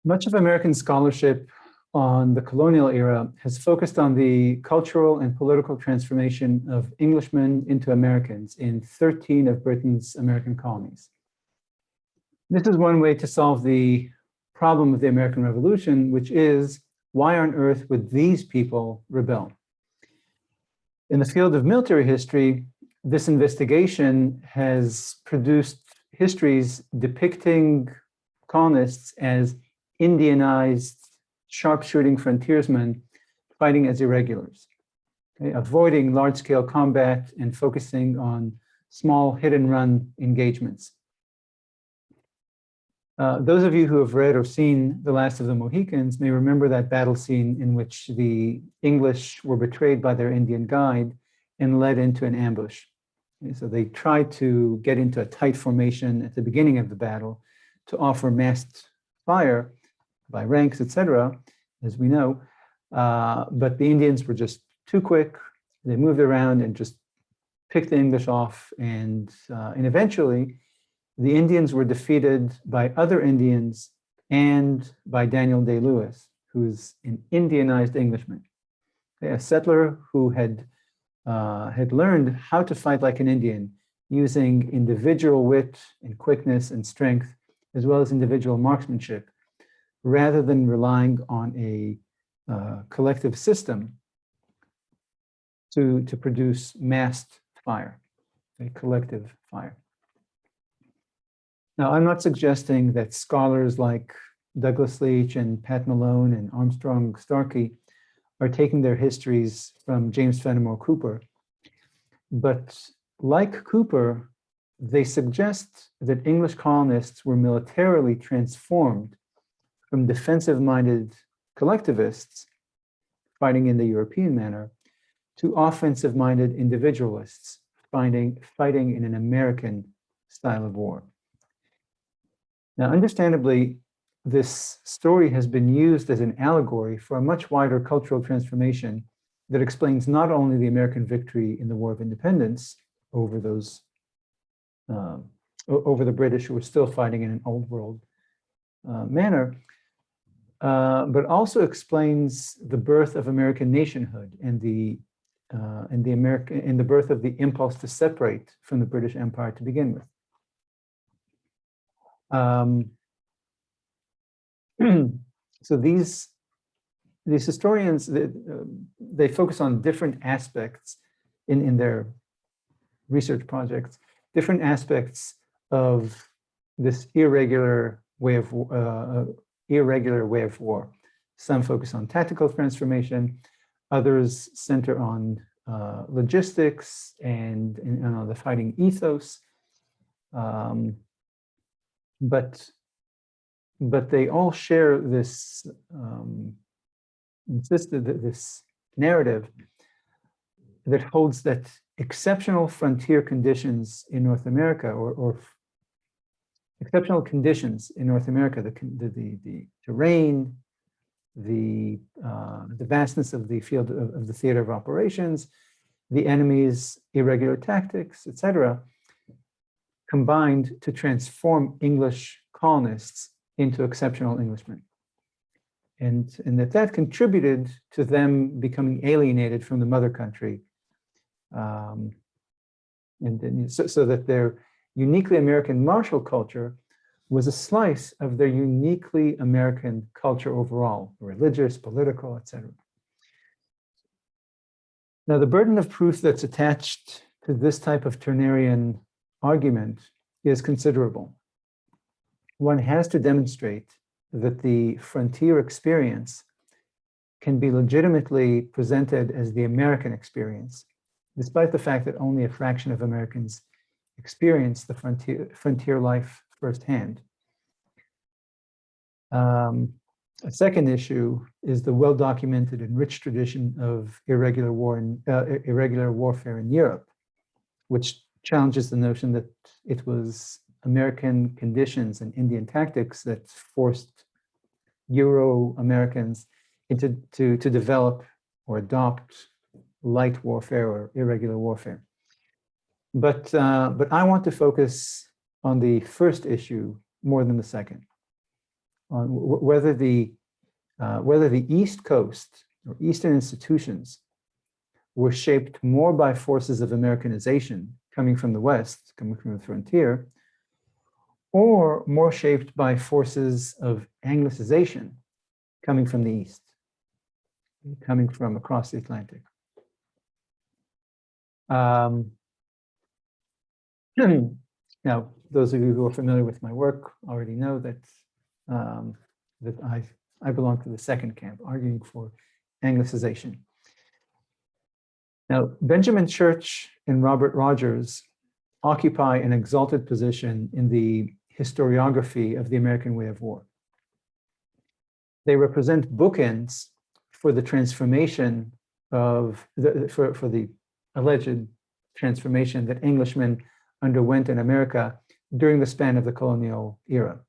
Much of American scholarship on the colonial era has focused on the cultural and political transformation of Englishmen into Americans in 13 of Britain's American colonies. This is one way to solve the problem of the American Revolution, which is, why on earth would these people rebel? In the field of military history, this investigation has produced histories depicting colonists as Indianized, sharpshooting frontiersmen fighting as irregulars, okay, avoiding large-scale combat and focusing on small hit-and-run engagements. Those of you who have read or seen The Last of the Mohicans may remember that battle scene in which the English were betrayed by their Indian guide and led into an ambush. Okay, so they tried to get into a tight formation at the beginning of the battle to offer massed fire by ranks, etc., as we know, but the Indians were just too quick. They moved around and just picked the English off, and eventually the Indians were defeated by other Indians and by Daniel Day-Lewis, who's an Indianized Englishman, a settler who had learned how to fight like an Indian using individual wit and quickness and strength, as well as individual marksmanship, rather than relying on a collective system to produce massed fire, a collective fire. Now, I'm not suggesting that scholars like Douglas Leach and Pat Malone and Armstrong Starkey are taking their histories from James Fenimore Cooper, but like Cooper, they suggest that English colonists were militarily transformed from defensive-minded collectivists fighting in the European manner to offensive-minded individualists fighting in an American style of war. Now, understandably, this story has been used as an allegory for a much wider cultural transformation that explains not only the American victory in the War of Independence over the British, who were still fighting in an old world manner, but also explains the birth of American nationhood and the birth of the impulse to separate from the British Empire to begin with. So these historians, they focus on different aspects in their research projects, different aspects of this irregular way of war. Some focus on tactical transformation, others center on logistics and on the fighting ethos. But they all share this this narrative that holds that exceptional frontier conditions in North America, or exceptional conditions in North America, the terrain, the vastness of the field of the theater of operations, the enemy's irregular tactics, etc., combined to transform English colonists into exceptional Englishmen. And that contributed to them becoming alienated from the mother country. So that their uniquely American martial culture was a slice of their uniquely American culture overall, religious, political, etc. Now, the burden of proof that's attached to this type of Turnerian argument is considerable. One has to demonstrate that the frontier experience can be legitimately presented as the American experience, despite the fact that only a fraction of Americans experience the frontier life firsthand. A second issue is the well-documented and rich tradition of irregular warfare in Europe, which challenges the notion that it was American conditions and Indian tactics that forced Euro-Americans to develop or adopt light warfare or irregular warfare. But I want to focus on the first issue more than the second. on whether the East Coast or Eastern institutions were shaped more by forces of Americanization coming from the West, coming from the frontier, or more shaped by forces of Anglicization coming from the East, coming from across the Atlantic. Now, those of you who are familiar with my work already know that that I belong to the second camp, arguing for Anglicization. Now, Benjamin Church and Robert Rogers occupy an exalted position in the historiography of the American way of war. They represent bookends for the transformation of for the alleged transformation that Englishmen underwent in America during the span of the colonial era.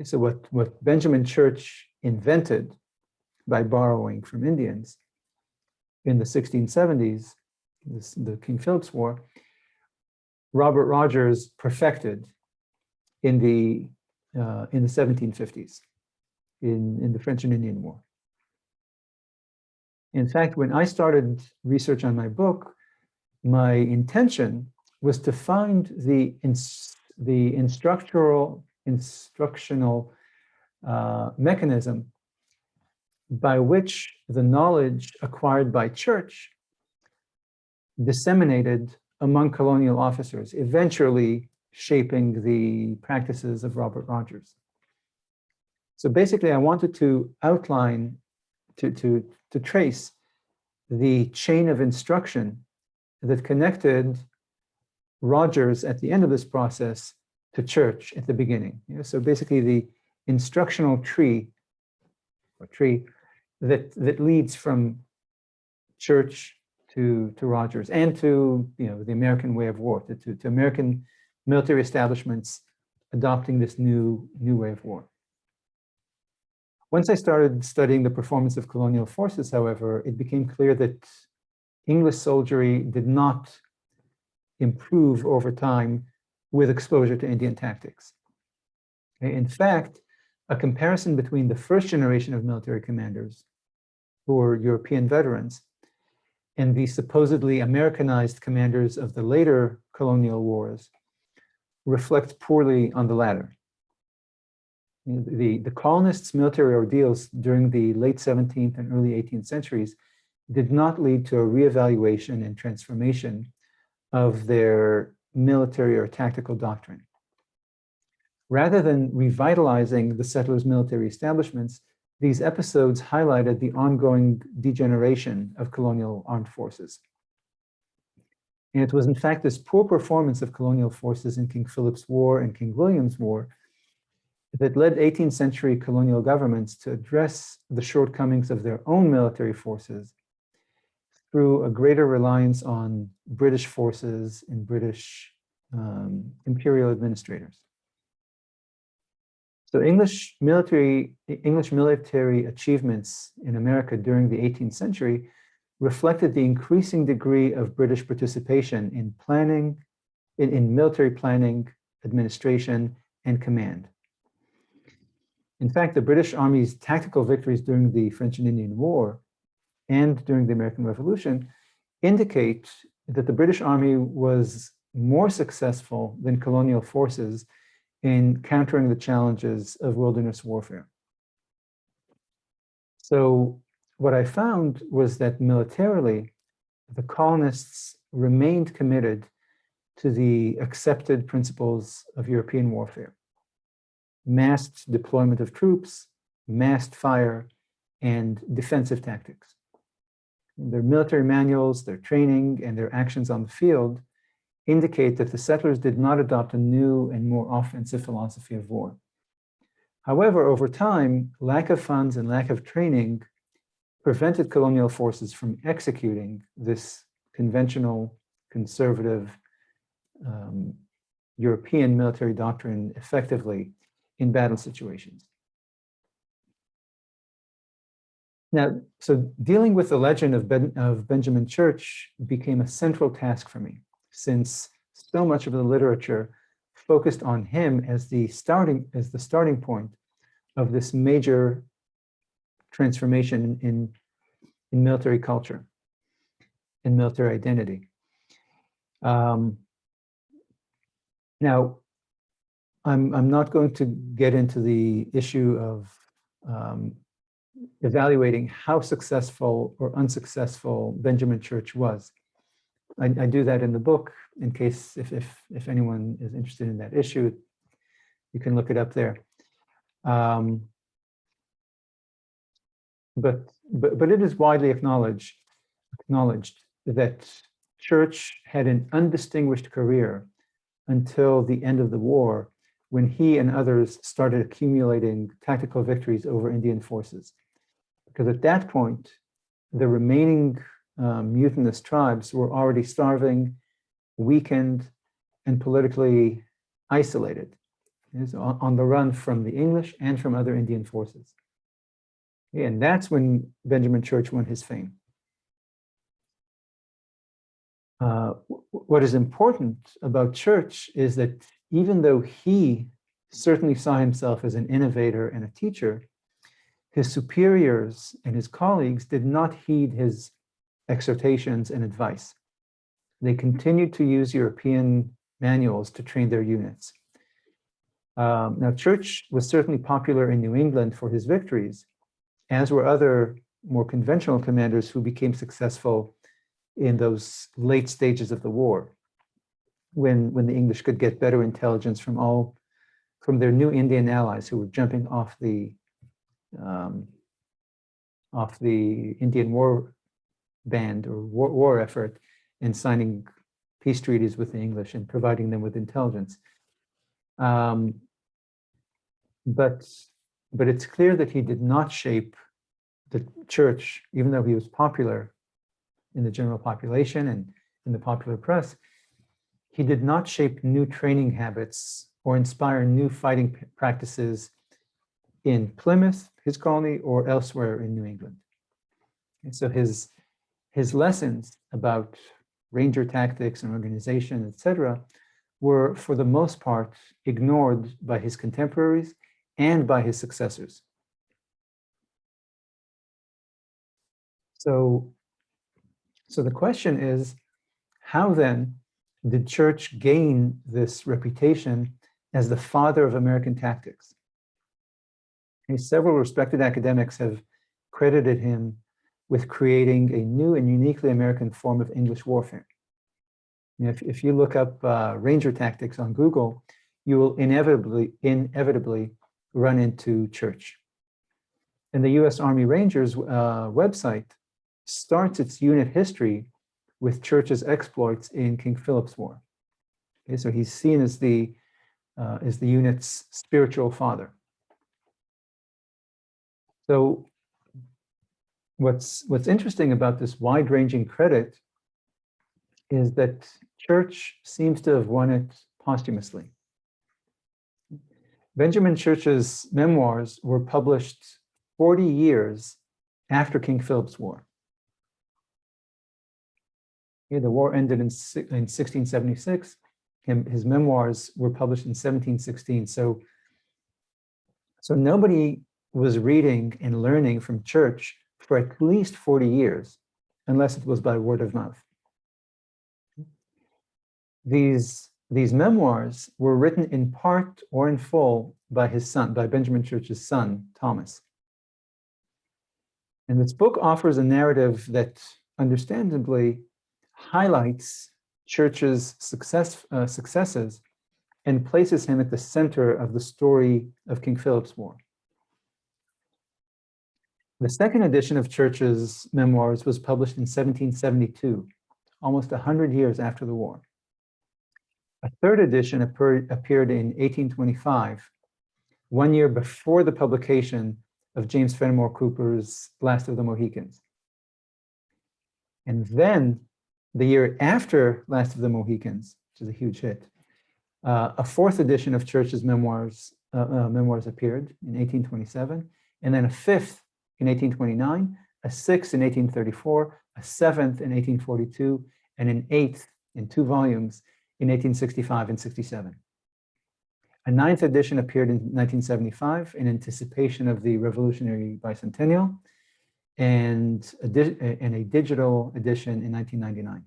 So what Benjamin Church invented by borrowing from Indians in the 1670s, the King Philip's War, Robert Rogers perfected in the 1750s in the French and Indian War. In fact, when I started research on my book, my intention was to find the instructional mechanism by which the knowledge acquired by Church disseminated among colonial officers, eventually shaping the practices of Robert Rogers. So basically, I wanted to outline, to trace the chain of instruction that connected Rogers at the end of this process to Church at the beginning. So basically, the instructional tree that leads from Church to Rogers and to the American way of war, to American military establishments adopting this new way of war. Once I started studying the performance of colonial forces, however, it became clear that English soldiery did not improve over time with exposure to Indian tactics. In fact, a comparison between the first generation of military commanders, who were European veterans, and the supposedly Americanized commanders of the later colonial wars reflects poorly on the latter. The colonists' military ordeals during the late 17th and early 18th centuries did not lead to a reevaluation and transformation of their military or tactical doctrine. Rather than revitalizing the settlers' military establishments, these episodes highlighted the ongoing degeneration of colonial armed forces. And it was in fact this poor performance of colonial forces in King Philip's War and King William's War that led 18th century colonial governments to address the shortcomings of their own military forces through a greater reliance on British forces and British imperial administrators. So English military achievements in America during the 18th century reflected the increasing degree of British participation in planning, in military planning, administration, and command. In fact, the British Army's tactical victories during the French and Indian War and during the American Revolution indicate that the British Army was more successful than colonial forces in countering the challenges of wilderness warfare. So what I found was that militarily, the colonists remained committed to the accepted principles of European warfare: massed deployment of troops, massed fire, and defensive tactics. Their military manuals, their training, and their actions on the field indicate that the settlers did not adopt a new and more offensive philosophy of war. However, over time, lack of funds and lack of training prevented colonial forces from executing this conventional, conservative European military doctrine effectively in battle situations. Now, so dealing with the legend of Benjamin Church became a central task for me, since so much of the literature focused on him as the starting point of this major transformation in military culture, in military identity. Now, I'm not going to get into the issue of evaluating how successful or unsuccessful Benjamin Church was. I do that in the book in case if anyone is interested in that issue, you can look it up there. But it is widely acknowledged that Church had an undistinguished career until the end of the war, when he and others started accumulating tactical victories over Indian forces. Because at that point, the remaining mutinous tribes were already starving, weakened, and politically isolated, on the run from the English and from other Indian forces. And that's when Benjamin Church won his fame. What is important about Church is that even though he certainly saw himself as an innovator and a teacher, his superiors and his colleagues did not heed his exhortations and advice. They continued to use European manuals to train their units. Now, Church was certainly popular in New England for his victories, as were other more conventional commanders who became successful in those late stages of the war, when the English could get better intelligence from their new Indian allies who were jumping off the Indian war band or war effort and signing peace treaties with the English and providing them with intelligence. But it's clear that he did not shape the Church, even though he was popular in the general population and in the popular press. He did not shape new training habits or inspire new fighting practices in Plymouth, his colony, or elsewhere in New England. And so his lessons about ranger tactics and organization, etc., were for the most part ignored by his contemporaries and by his successors. So the question is, how then did Church gain this reputation as the father of American tactics? And several respected academics have credited him with creating a new and uniquely American form of English warfare. If you look up ranger tactics on Google, you will inevitably run into Church. And the US Army Rangers website starts its unit history with Church's exploits in King Philip's War. Okay, so he's seen as the unit's spiritual father. So what's interesting about this wide-ranging credit is that Church seems to have won it posthumously. Benjamin Church's memoirs were published 40 years after King Philip's War. Yeah, the war ended in 1676. His memoirs were published in 1716. So nobody was reading and learning from Church for at least 40 years, unless it was by word of mouth. These memoirs were written in part or in full by his son, by Benjamin Church's son, Thomas. And this book offers a narrative that understandably highlights Church's successes and places him at the center of the story of King Philip's War. The second edition of Church's memoirs was published in 1772, almost 100 years after the war. A third edition appeared in 1825, 1 year before the publication of James Fenimore Cooper's Last of the Mohicans. And then, the year after Last of the Mohicans, which is a huge hit, a fourth edition of Church's memoirs appeared in 1827, and then a fifth in 1829, a sixth in 1834, a seventh in 1842, and an eighth in 2 volumes in 1865 and 67. A ninth edition appeared in 1975 in anticipation of the Revolutionary Bicentennial, and a digital edition in 1999.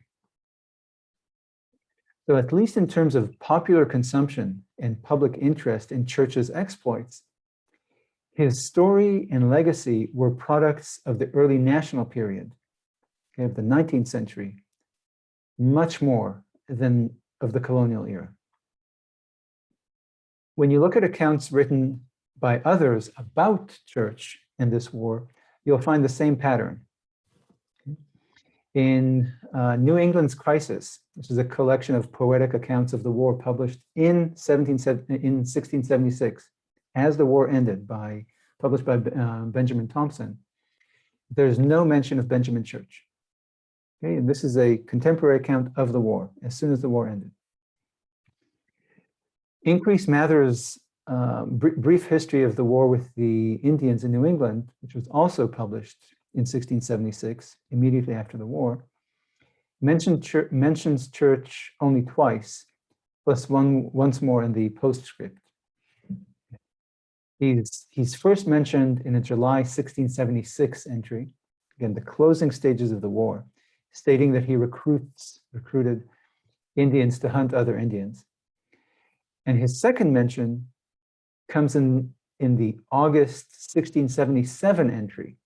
So at least in terms of popular consumption and public interest in Church's exploits, his story and legacy were products of the early national period, okay, of the 19th century, much more than of the colonial era. When you look at accounts written by others about Church in this war, you'll find the same pattern. In New England's Crisis, which is a collection of poetic accounts of the war published in 1676, as the war ended, published by Benjamin Thompson, there's no mention of Benjamin Church. Okay, and this is a contemporary account of the war, as soon as the war ended. Increase Mather's brief history of the war with the Indians in New England, which was also published in 1676, immediately after the war, mentions Church only twice, plus once more in the postscript. He's first mentioned in a July 1676 entry, again, the closing stages of the war, stating that he recruited Indians to hunt other Indians. And his second mention comes in the August 1677 entry,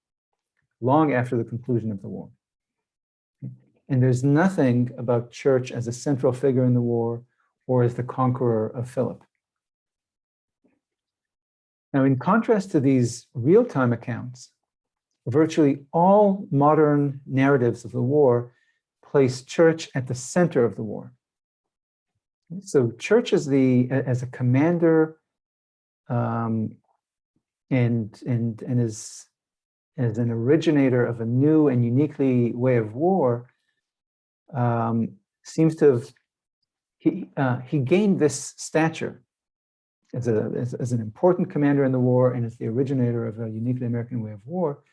long after the conclusion of the war. And there's nothing about Church as a central figure in the war or as the conqueror of Philip. Now, in contrast to these real-time accounts, virtually all modern narratives of the war place Church at the center of the war. So Church as a commander and as an originator of a new and uniquely way of war, seems to have he gained this stature as an important commander in the war and as the originator of a uniquely American way of war.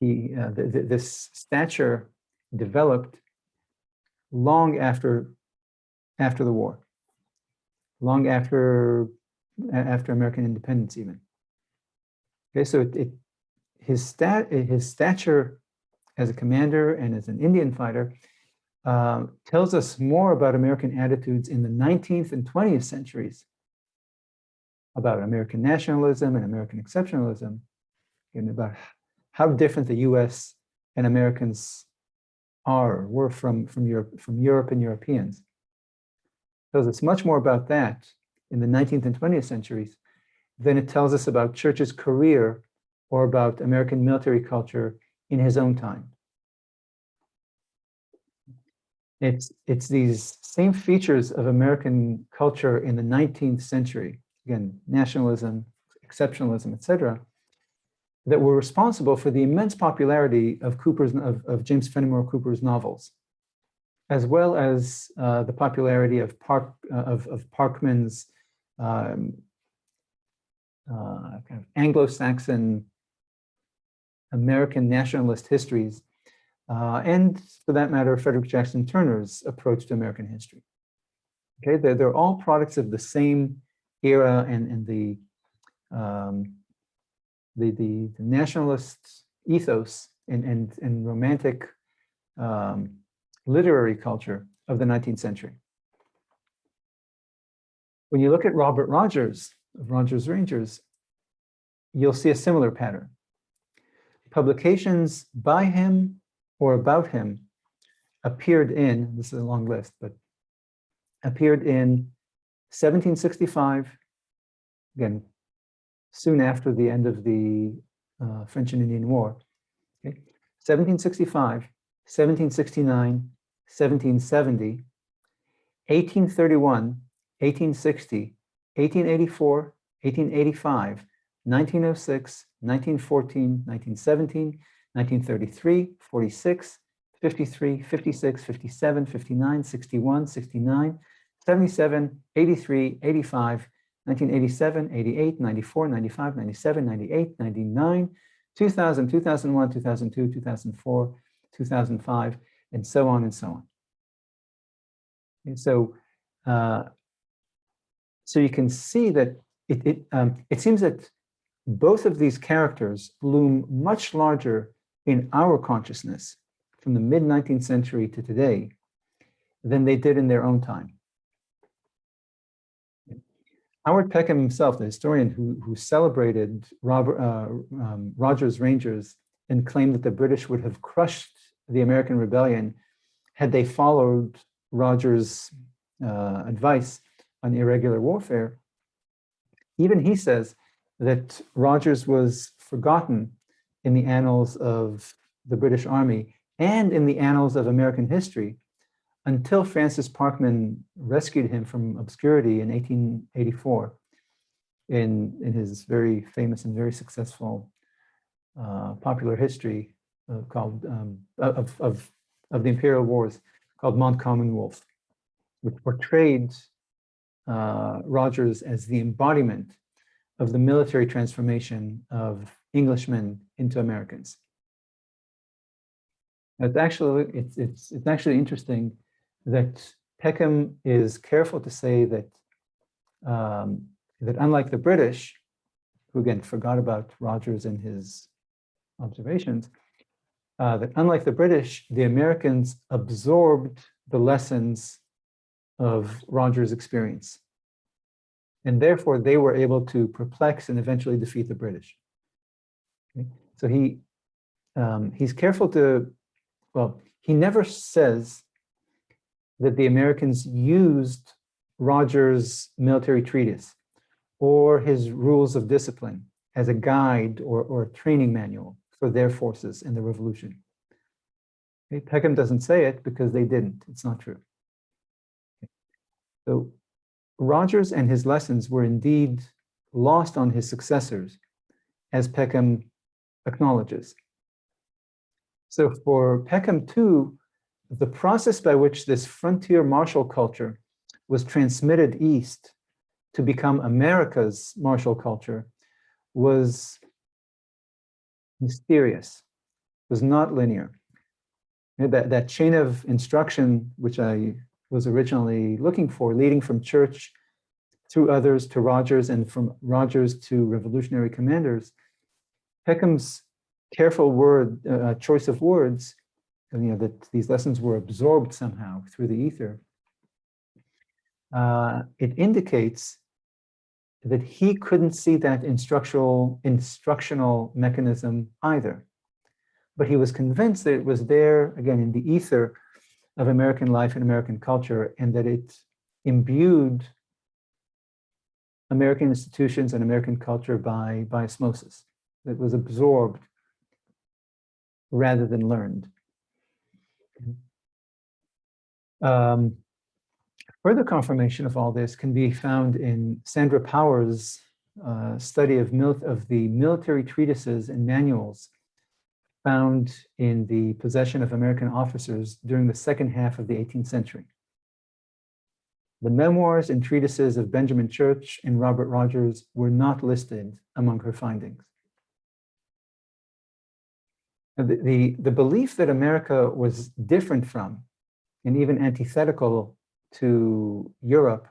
This stature developed long after the war, long after American independence even. Okay, so his stature as a commander and as an Indian fighter tells us more about American attitudes in the 19th and 20th centuries, about American nationalism and American exceptionalism, and about how different the US and Americans were from Europe and Europeans. It tells us much more about that in the 19th and 20th centuries than it tells us about Church's career or about American military culture in his own time. It's these same features of American culture in the 19th century, again, nationalism, exceptionalism, etc., that were responsible for the immense popularity of James Fenimore Cooper's novels, as well as the popularity of Parkman's kind of Anglo-Saxon American nationalist histories, and for that matter, Frederick Jackson Turner's approach to American history. Okay, they're all products of the same era and the nationalist ethos and romantic literary culture of the 19th century. When you look at Robert Rogers of Rogers Rangers, you'll see a similar pattern. Publications by him or about him appeared in, this is a long list, but appeared in 1765, again, soon after the end of the French and Indian War, okay? 1765, 1769, 1770, 1831, 1860, 1884, 1885, 1906, 1914, 1917, 1933, 46, 53, 56, 57, 59, 61, 69, 77, 83, 85, 1987, 88, 94, 95, 97, 98, 99, 2000, 2001, 2002, 2004, 2005, and so on and so on. And so you can see that it seems that both of these characters loom much larger in our consciousness from the mid-19th century to today than they did in their own time. Howard Peckham himself, the historian who celebrated Rogers' Rangers and claimed that the British would have crushed the American rebellion had they followed Rogers' advice on irregular warfare, even he says that Rogers was forgotten in the annals of the British Army and in the annals of American history until Francis Parkman rescued him from obscurity in 1884 in his very famous and very successful popular history called of the Imperial Wars called Mount Commonwealth, which portrayed Rogers as the embodiment of the military transformation of Englishmen into Americans. It's actually interesting that Peckham is careful to say that that unlike the British, who again forgot about Rogers and his observations, that unlike the British, the Americans absorbed the lessons of Rogers' experience. And therefore, they were able to perplex and eventually defeat the British. Okay? So he's careful to, well, he never says that the Americans used Rogers' military treatise or his rules of discipline as a guide or a training manual for their forces in the revolution. Okay? Peckham doesn't say it because they didn't. It's not true. Okay? So Rogers and his lessons were indeed lost on his successors, as Peckham acknowledges. So for Peckham too, the process by which this frontier martial culture was transmitted east to become America's martial culture was mysterious, was not linear. That chain of instruction, which I was originally looking for, leading from church through others to Rogers and from Rogers to revolutionary commanders, Peckham's careful choice of words, that these lessons were absorbed somehow through the ether, it indicates that he couldn't see that instructional mechanism either. But he was convinced that it was there, again, in the ether of American life and American culture, and that it imbued American institutions and American culture by osmosis. It was absorbed rather than learned. Further confirmation of all this can be found in Sandra Power's study of the military treatises and manuals found in the possession of American officers during the second half of the 18th century. The memoirs and treatises of Benjamin Church and Robert Rogers were not listed among her findings. The belief that America was different from and even antithetical to Europe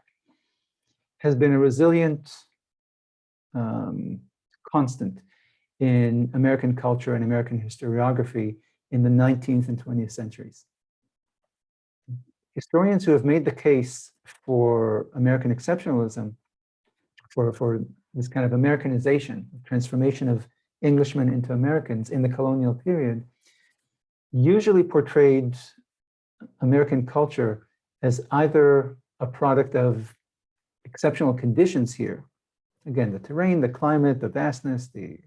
has been a resilient constant in American culture and American historiography in the 19th and 20th centuries. Historians who have made the case for American exceptionalism, for this kind of Americanization, transformation of Englishmen into Americans in the colonial period, usually portrayed American culture as either a product of exceptional conditions here, again, the terrain, the climate, the vastness, the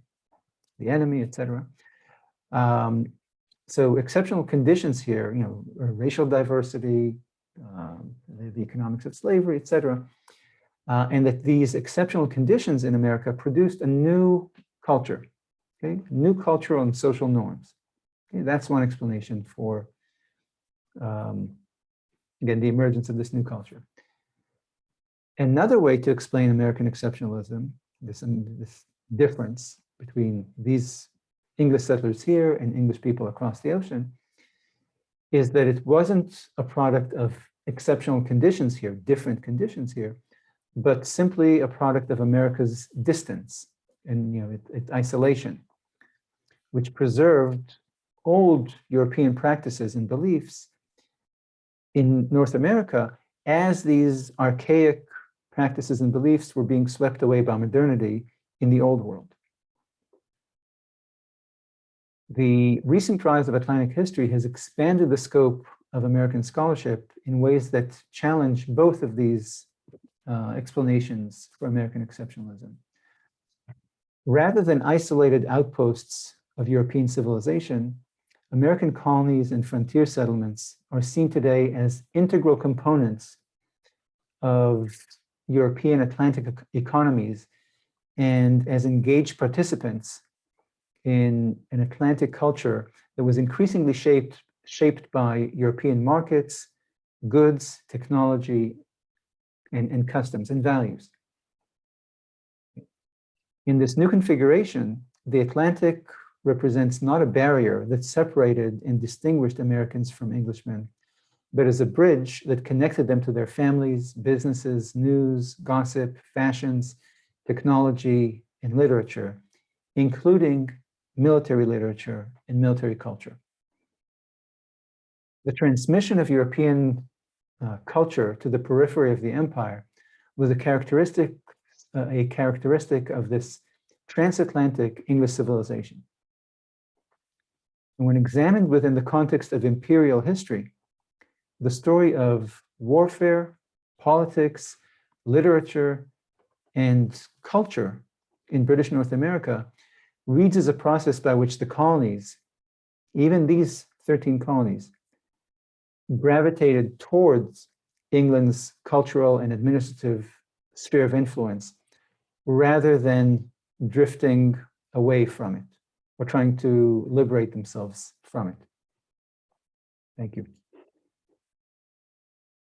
enemy, etc. So exceptional conditions here, racial diversity, the economics of slavery, etc. And that these exceptional conditions in America produced a new culture, okay? New cultural and social norms. Okay? That's one explanation for, again, the emergence of this new culture. Another way to explain American exceptionalism, this difference between these English settlers here and English people across the ocean, is that it wasn't a product of exceptional conditions here, different conditions here, but simply a product of America's distance and isolation, which preserved old European practices and beliefs in North America as these archaic practices and beliefs were being swept away by modernity in the old world. The recent rise of Atlantic history has expanded the scope of American scholarship in ways that challenge both of these explanations for American exceptionalism. Rather than isolated outposts of European civilization, American colonies and frontier settlements are seen today as integral components of European Atlantic economies and as engaged participants in an Atlantic culture that was increasingly shaped by European markets, goods, technology, and customs and values. In this new configuration, the Atlantic represents not a barrier that separated and distinguished Americans from Englishmen, but as a bridge that connected them to their families, businesses, news, gossip, fashions, technology, and literature, including military literature and military culture. The transmission of European culture to the periphery of the empire was a characteristic of this transatlantic English civilization. And when examined within the context of imperial history, the story of warfare, politics, literature, and culture in British North America reads as a process by which the colonies, even these 13 colonies, gravitated towards England's cultural and administrative sphere of influence rather than drifting away from it or trying to liberate themselves from it. Thank you.